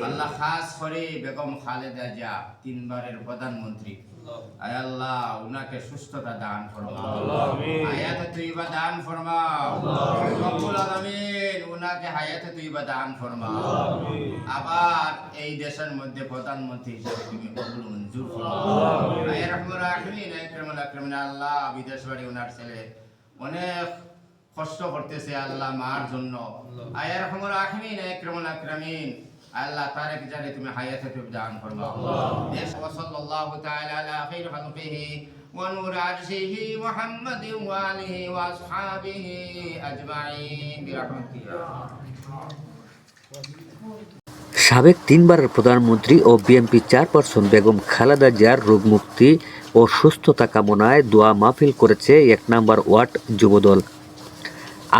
আল্লাহ খাস করে বেগম খালেদা জিয়া 3 বারের প্রধানমন্ত্রী, আয় আল্লাহ উনাকে সুস্থতা দান ফরমাও, হায়াতে তৈয়বা দান ফরমাও, রব্বুল আলামিন উনাকে হায়াতে তৈয়বা দান ফরমাও। আবার এই দেশের মধ্যে প্রধানমন্ত্রী হিসেবে তুমি কবুল মঞ্জুর ফরমাও। আয় রহমান রাহিমিন আকরামুল আকরামিন, আল্লাহ বিদেশ বাড়ি উনার ছেলে অনেক কষ্ট করতেছে আল্লাহ মার জন্য, আয় রহমান রাহিমিন আকরামুল আকরামিন, আল্লাহ তারেক জানে তুমি হায়াতে তৈয়বা দান ফরমাও। সাল্লাল্লাহু তাআলা আলা খাইর খালকিহি ওয়া নূর আরশিহি মুহাম্মাদিন ওয়া আলিহি ওয়া আসহাবিহি আজমাইন বিরহমাতিকা। সাবেক 3 বারের প্রধানমন্ত্রী ও বিএনপি চেয়ারপারসন বেগম খালেদা জিয়ার রোগমুক্তি ও সুস্থতা কামনায় দোয়া মাহফিল করেছে 1 নম্বর ওয়ার্ড যুবদল।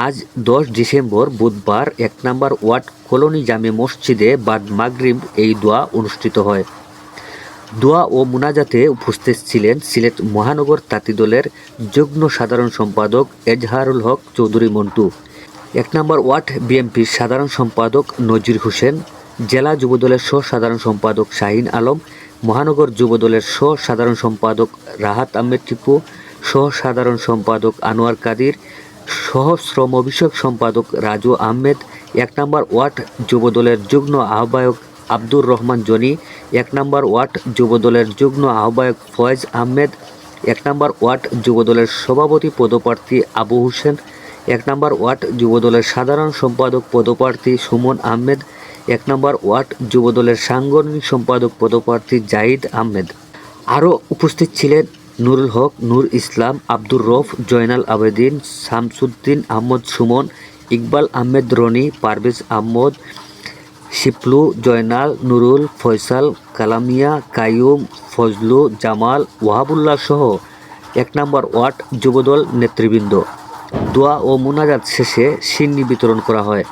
আজ 10 ডিসেম্বর বুধবার 1 নম্বর ওয়ার্ড কলোনি জামে মসজিদে বাদ মাগরিব এই দোয়া অনুষ্ঠিত হয়। দোয়া ও মুনাজাতে উপস্থিত ছিলেন সিলেট মহানগর তাঁতি দলের যুগ্ম সাধারণ সম্পাদক এজাহারুল হক চৌধুরী মন্টু, 1 নম্বর ওয়ার্ড বিএনপির সাধারণ সম্পাদক নজির হোসেন, জেলা যুবদলের সাধারণ সম্পাদক শাহিন আলম, মহানগর যুবদলের সাধারণ সম্পাদক রাহাত আহমেদ টিপু, সাধারণ সম্পাদক আনোয়ার কাদির, শ্রম বিষয়ক সম্পাদক রাজু আহমেদ, 1 নম্বর ওয়ার্ড যুবদলের যুগ্ম আহ্বায়ক আব্দুর রহমান জনি, 1 নম্বর ওয়ার্ড যুবদলের যুগ্ম আহ্বায়ক ফয়েজ আহমেদ, 1 নম্বর ওয়ার্ড যুবদলের সভাপতি পদপ্রার্থী আবু হোসেন, 1 নম্বর ওয়ার্ড যুবদলের সাধারণ সম্পাদক পদপ্রার্থী সুমন আহমেদ, 1 নম্বর ওয়ার্ড যুবদলের সাংগঠনিক সম্পাদক পদপ্রার্থী জাহিদ আহমেদ। আরও উপস্থিত ছিলেন নুরুল হক, নূর ইসলাম, আব্দুর রফ, জয়নাল আবেদিন, শামসুদ্দিন আহমদ সুমন, ইকবাল আহমেদ রনি, পারভেজ আহমদ, শিপলু, জয়নাল, নুরুল, ফয়সাল, কালামিয়া, কাইয়ুম, ফজলু, জামাল, ওয়াহাবুল্লাহ সহ 1 নম্বর ওয়ার্ড যুবদল নেতৃবৃন্দ। দোয়া ও মুনাজাত শেষে সিন্নি বিতরণ করা হয়।